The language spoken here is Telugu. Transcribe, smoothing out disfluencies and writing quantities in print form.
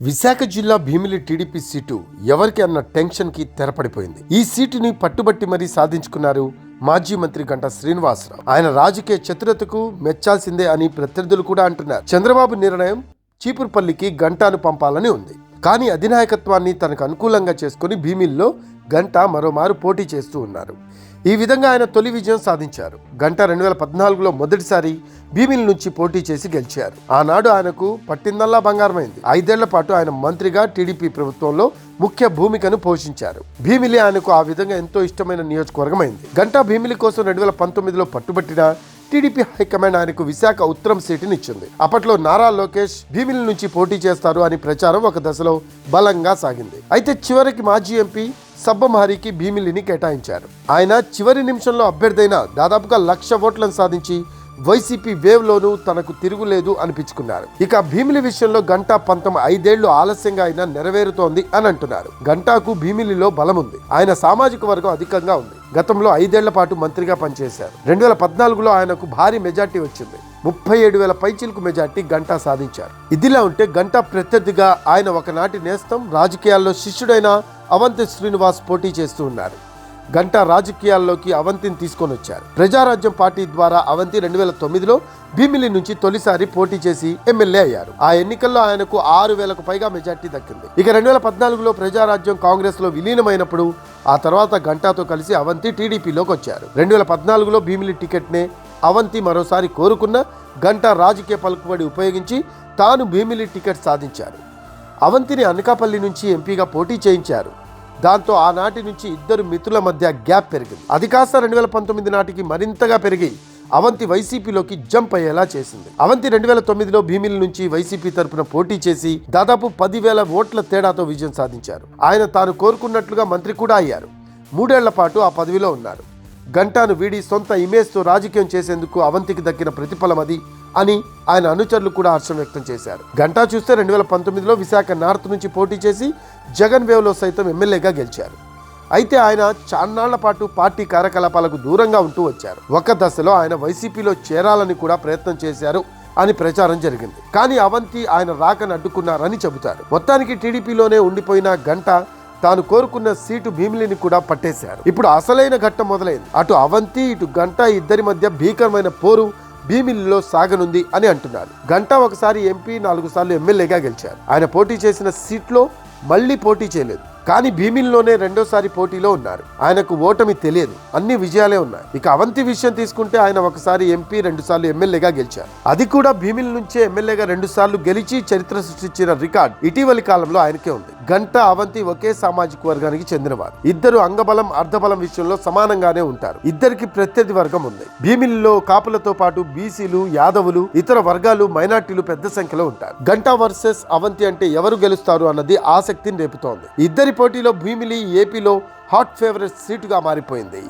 విశాఖ జిల్లా భీమిలి టీడీపీ సీటు ఎవరికి అన్న టెన్షన్ కి తెరపడిపోయింది. ఈ సీటుని పట్టుబట్టి మరీ సాధించుకున్నారు మాజీ మంత్రి గంటా శ్రీనివాసరావు. ఆయన రాజకీయ చతురతకు మెచ్చాల్సిందే అని ప్రత్యర్థులు కూడా అంటున్నారు. చంద్రబాబు నిర్ణయం చీపురుపల్లికి గంటాను పంపాలని ఉంది. కానీ అధినాయకత్వాన్ని తనకు అనుకూలంగా చేసుకుని భీమిలిలో గంటా మరోమారు పోటీ చేస్తూ ఉన్నారు. ఈ విధంగా ఆయన తొలి విజయం సాధించారు. గంటా 2014లో మొదటిసారి భీమిలి నుంచి పోటీ చేసి గెలిచారు. ఆనాడు ఆయనకు పట్టిందల్లా బంగారమైంది. 5 ఏళ్ల పాటు ఆయన మంత్రిగా టీడీపీ ప్రభుత్వంలో ముఖ్య భూమికను పోషించారు. భీమిలి ఆయనకు ఆ విధంగా ఎంతో ఇష్టమైన నియోజకవర్గం అయింది. గంటా భీమిలి కోసం 2019లో పట్టుబట్టిన టీడీపీ హైకమాండ్ ఆయనకు విశాఖ ఉత్తరం సీటునిచ్చింది. అప్పట్లో నారా లోకేష్ భీమిలి నుంచి పోటీ చేస్తారు అని ప్రచారం ఒక దశలో బలంగా సాగింది. అయితే చివరికి మాజీ ఎంపీ సబ్బమహరికి భీమిలిని కేటాయించారు. ఆయన చివరి నిమిషంలో అభ్యర్థైన దాదాపుగా 1,00,000 ఓట్లను సాధించి వైసీపీ వేవ్ లోనూ తనకు తిరుగులేదు అనిపించుకున్నారు. ఇక భీమిలి విషయంలో గంటా పంతం 5 ఏళ్లు ఆలస్యంగా అయినా నెరవేరుతోంది అని అంటున్నారు. గంటాకు భీమిలిలో బలం ఉంది. ఆయన సామాజిక వర్గం అధికంగా ఉంది. గతంలో 5 ఏళ్ల పాటు మంత్రిగా పనిచేశారు. 2014లో ఆయనకు భారీ మెజార్టీ వచ్చింది. 37,000 పైచిలకు మెజార్టీ గంటా సాధించారు. ఇదిలా ఉంటే గంటా ప్రత్యర్థిగా ఆయన ఒకనాటి నేస్తం రాజకీయాల్లో శిష్యుడైన అవంతి శ్రీనివాస్ పోటీ చేస్తూ ఉన్నారు. గంటా రాజకీయాల్లోకి అవంతిని తీసుకొని వచ్చారు. ప్రజారాజ్యం పార్టీ ద్వారా అవంతి 2009లో భీమిలి నుంచి తొలిసారి పోటీ చేసి ఎమ్మెల్యే అయ్యారు. ఆ ఎన్నికల్లో ఆయనకు 6,000కు పైగా మెజార్టీ దక్కింది. ఇక 2014లో ప్రజారాజ్యం కాంగ్రెస్ లో విలీనమైనప్పుడు ఆ తర్వాత గంటాతో కలిసి అవంతి టీడీపీలోకి వచ్చారు. 2014లో భీమిలి టికెట్ నే అవంతి మరోసారి కోరుకున్న గంటా రాజకీయ పలుకుబడి ఉపయోగించి తాను భీమిలి టికెట్ సాధించారు. అవంతిని అనకాపల్లి నుంచి ఎంపీగా పోటీ చేయించారు. దాంతో ఆనాటి నుంచి ఇద్దరు మిత్రుల మధ్య గ్యాప్ పెరిగింది. అది కాస్త 2019 నాటికి మరింతగా పెరిగి అవంతి వైసీపీలోకి జంప్ అయ్యేలా చేసింది. అవంతి 2009లో భీమిలి నుంచి వైసీపీ తరపున పోటీ చేసి దాదాపు 10,000 ఓట్ల తేడాతో విజయం సాధించారు. ఆయన తాను కోరుకున్నట్లుగా మంత్రి కూడా అయ్యారు. 3 ఏళ్ల పాటు ఆ పదవిలో ఉన్నారు. గంటాను వీడి సొంత ఇమేజ్తో రాజకీయం చేసేందుకు అవంతికి దక్కిన ప్రతిఫలం అది అని ఆయన అనుచరులు కూడా హర్షం వ్యక్తం చేశారు. గంటా చూస్తే 2019లో విశాఖ నార్త్ నుంచి పోటీ చేసి జగన్ వేవ్లో సైతం ఎమ్మెల్యేగా గెలిచారు. అయితే ఆయన చాన్నాళ్ల పాటు పార్టీ కార్యకలాపాలకు దూరంగా ఉంటూ వచ్చారు. ఒక దశలో ఆయన వైసీపీలో చేరాలని కూడా ప్రయత్నం చేశారు అని ప్రచారం జరిగింది. కానీ అవంతి ఆయన రాకను అడ్డుకున్నారని చెబుతారు. మొత్తానికి టీడీపీలోనే ఉండిపోయిన గంటా తాను కోరుకున్న సీటు భీమిలిని కూడా పట్టేశారు. ఇప్పుడు అసలైన ఘట్టం మొదలైంది. అటు అవంతి ఇటు గంటా ఇద్దరి మధ్య భీకరమైన పోరు భీమిలిలో సాగనుంది అని అంటున్నారు. గంటా ఒకసారి ఎంపీ 4 సార్లు ఎమ్మెల్యేగా గెలిచారు. ఆయన పోటీ చేసిన సీట్లో మళ్లీ పోటీ చేయలేదు. కానీ భీమిలిలోనే రెండోసారి పోటీలో ఉన్నారు. ఆయనకు ఓటమి తెలియదు, అన్ని విజయాలే ఉన్నాయి. ఇక అవంతి విషయం తీసుకుంటే ఆయన ఒకసారి ఎంపీ 2 సార్లు ఎమ్మెల్యేగా గెలిచారు. అది కూడా భీమిలి నుంచే ఎమ్మెల్యేగా 2 సార్లు గెలిచి చరిత్ర సృష్టించిన రికార్డ్ ఇటీవలి కాలంలో ఆయనకే ఉంది. గంటా అవంతి ఒకే సామాజిక వర్గానికి చెందినవారు. ఇద్దరు అంగబలం అర్ధబలం విషయంలో సమానంగానే ఉంటారు. ఇద్దరికి ప్రత్యర్థి వర్గం ఉంది. భీమిలిలో కాపులతో పాటు బీసీలు, యాదవులు, ఇతర వర్గాలు, మైనార్టీలు పెద్ద సంఖ్యలో ఉంటారు. గంటా వర్సెస్ అవంతి అంటే ఎవరు గెలుస్తారు అన్నది ఆసక్తిని రేపుతోంది. ఇద్దరి పోటీలో భీమిలి ఏపీలో హాట్ ఫేవరెట్ సీటుగా మారిపోయింది.